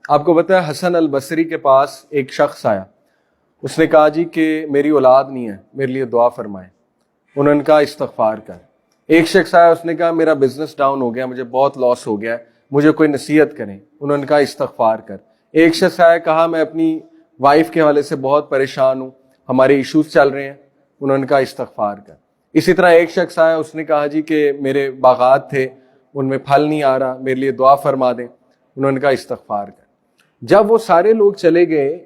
آپ کو پتا ہے حسن البصری کے پاس ایک شخص آیا, اس نے کہا جی کہ میری اولاد نہیں ہے, میرے لیے دعا فرمائیں. انہوں نے کہا استغفار کر. ایک شخص آیا, اس نے کہا میرا بزنس ڈاؤن ہو گیا, مجھے بہت لاس ہو گیا, مجھے کوئی نصیحت کریں. انہوں نے کہا استغفار کر. ایک شخص آیا, کہا میں اپنی وائف کے حوالے سے بہت پریشان ہوں, ہمارے ایشوز چل رہے ہیں. انہوں نے کہا استغفار کر. اسی طرح ایک شخص آیا, اس نے کہا جی کہ میرے باغات تھے, ان میں پھل نہیں آ رہا, میرے لیے دعا فرما دیں. انہوں نے کہا استغفار کر. جب وہ سارے لوگ چلے گئے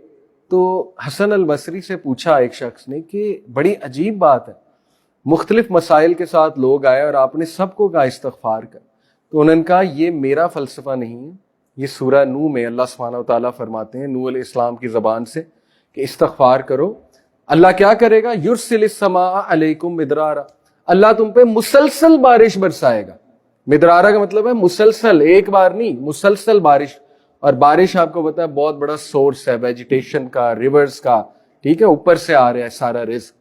تو حسن البصری سے پوچھا ایک شخص نے کہ بڑی عجیب بات ہے, مختلف مسائل کے ساتھ لوگ آئے اور آپ نے سب کو کہا استغفار کر. تو انہوں نے کہا یہ میرا فلسفہ نہیں ہے, یہ سورہ نوح میں اللہ سبحانہ و تعالیٰ فرماتے ہیں نوح علیہ السلام کی زبان سے کہ استغفار کرو. اللہ کیا کرے گا؟ یرسل السماء علیکم مدرارا, اللہ تم پہ مسلسل بارش برسائے گا. مدرارا کا مطلب ہے مسلسل, ایک بار نہیں, مسلسل بارش. اور بارش آپ کو پتا ہے بہت بڑا سورس ہے ویجیٹیشن کا, ریورز کا, ٹھیک ہے, اوپر سے آ رہا ہے سارا رزق.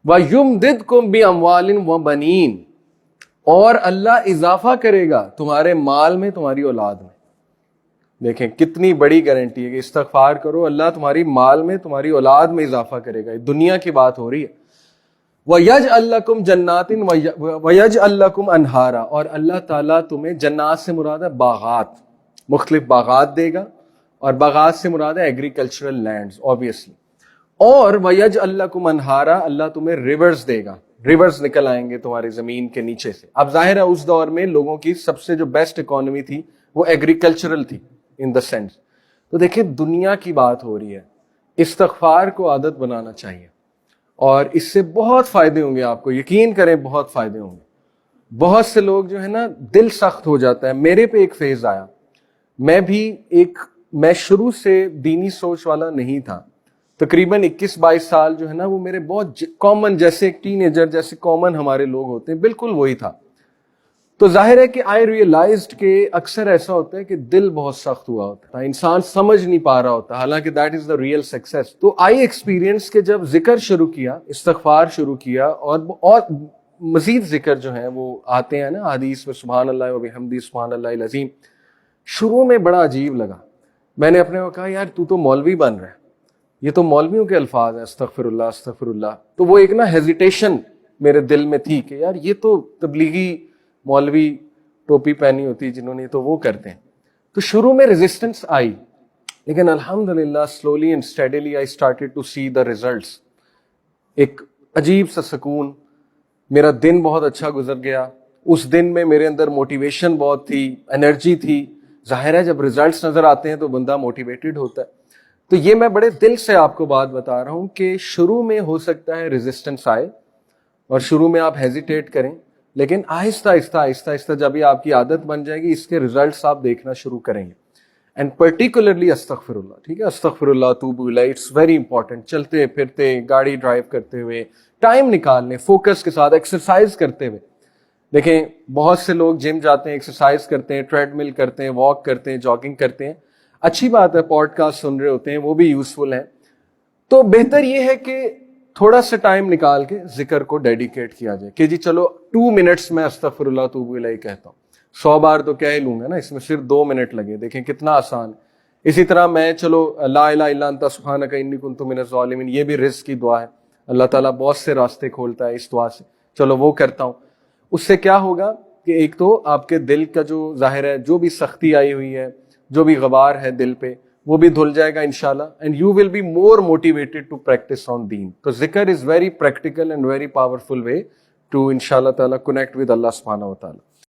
وَيُمْدِدْكُمْ بِأَمْوَالٍ وَبَنِينَ, اور اللہ اضافہ کرے گا تمہارے مال میں, تمہاری اولاد میں. دیکھیں کتنی بڑی گارنٹی ہے کہ استغفار کرو, اللہ تمہاری مال میں, تمہاری اولاد میں اضافہ کرے گا. دنیا کی بات ہو رہی ہے. وَيَجْعَلْ لَكُمْ جَنَّاتٍ وَيَجْعَلْ لَكُمْ أَنْهَارًا, اور اللہ تعالیٰ تمہیں, جنات سے مراد ہے باغات, مختلف باغات دے گا, اور باغات سے مراد ہے ایگریکلچرل لینڈز obviously. اور وَيَجْعَلْ لَكُمْ أَنْهَارًا, اللہ تمہیں ریورز دے گا, ریورز نکل آئیں گے تمہاری زمین کے نیچے سے. اب ظاہر ہے اس دور میں لوگوں کی سب سے جو بیسٹ اکانومی تھی وہ ایگریکلچرل تھی ان دا سینس. تو دیکھیں دنیا کی بات ہو رہی ہے, استغفار کو عادت بنانا چاہیے, اور اس سے بہت فائدے ہوں گے آپ کو, یقین کریں بہت فائدے ہوں گے. بہت سے لوگ جو ہے نا دل سخت ہو جاتا ہے. میرے پہ ایک فیز آیا, میں شروع سے دینی سوچ والا نہیں تھا, تقریباً 21-22 سال جو ہے نا وہ میرے بہت کامن, جیسے ایک ٹین ایجر جیسے کامن ہمارے لوگ ہوتے ہیں, بالکل وہی تھا. تو ظاہر ہے کہ آئی ریئلائزڈ کہ اکثر ایسا ہوتا ہے کہ دل بہت سخت ہوا ہوتا ہے, انسان سمجھ نہیں پا رہا ہوتا, حالانکہ that is the real success. تو آئی ایکسپیرینس کہ جب ذکر شروع کیا, استغفار شروع کیا, اور مزید ذکر جو ہیں وہ آتے ہیں نا حدیث میں, سبحان اللہ و بحمدہ سبحان اللہ العظیم. شروع میں بڑا عجیب لگا. میں نے اپنے کو کہا یار تو مولوی بن رہا ہے, یہ تو مولویوں کے الفاظ ہیں, استغفر اللہ استغفر اللہ. تو وہ ایک نا ہیزیٹیشن میرے دل میں تھی کہ یار یہ تو تبلیغی مولوی ٹوپی پہنی ہوتی جنہوں نے, تو وہ کرتے ہیں. تو شروع میں ریزسٹنس آئی, لیکن الحمدللہ slowly and steadily I started to see the results. ایک عجیب سا سکون, میرا دن بہت اچھا گزر گیا. اس دن میں میرے اندر موٹیویشن بہت تھی, انرجی تھی. ظاہر ہے جب ریزلٹس نظر آتے ہیں تو بندہ موٹیویٹڈ ہوتا ہے. تو یہ میں بڑے دل سے آپ کو بات بتا رہا ہوں کہ شروع میں ہو سکتا ہے ریزسٹنس آئے, اور شروع میں آپ ہیزیٹیٹ کریں, لیکن آہستہ آہستہ جب یہ آپ کی عادت بن جائے گی, اس کے ریزلٹس آپ دیکھنا شروع کریں گے. اینڈ پرٹیکولرلی استغفر اللہ, ٹھیک ہے, استغفر اللہ توب الیہ, اٹس ویری امپورٹنٹ. چلتے پھرتے, گاڑی ڈرائیو کرتے ہوئے ٹائم نکال لیں, فوکس کے ساتھ, ایکسرسائز کرتے ہوئے. دیکھیں بہت سے لوگ جم جاتے ہیں, ایکسرسائز کرتے ہیں, ٹریڈ مل کرتے ہیں, واک کرتے ہیں, جاگنگ کرتے ہیں, اچھی بات ہے, پوڈ کاسٹ سن رہے ہوتے ہیں, وہ بھی یوزفل ہیں. تو بہتر یہ ہے کہ تھوڑا سا ٹائم نکال کے ذکر کو ڈیڈیکیٹ کیا جائے کہ جی چلو 2 منٹس میں استغفر اللہ توب الیہ کہتا ہوں. 100 بار تو کہہ ہی لوں گا نا, اس میں صرف 2 منٹ لگے. دیکھیں کتنا آسان. اسی طرح میں چلو لا الہ الا انت سبحانک انی کنت من الظالمین, یہ بھی رزق کی دعا ہے, اللہ تعالیٰ بہت سے راستے کھولتا ہے اس دعا سے, چلو وہ کرتا ہوں. اس سے کیا ہوگا کہ ایک تو آپ کے دل کا جو ظاہر ہے جو بھی سختی آئی ہوئی ہے, جو بھی غبار ہے دل پہ, وہ بھی دھل جائے گا انشاءاللہ, and you will be more motivated to practise on دین. تو ذکر is very practical and very powerful way to انشاءاللہ تعالیٰ کنیکٹ ود اللہ سبحانہ و تعالیٰ.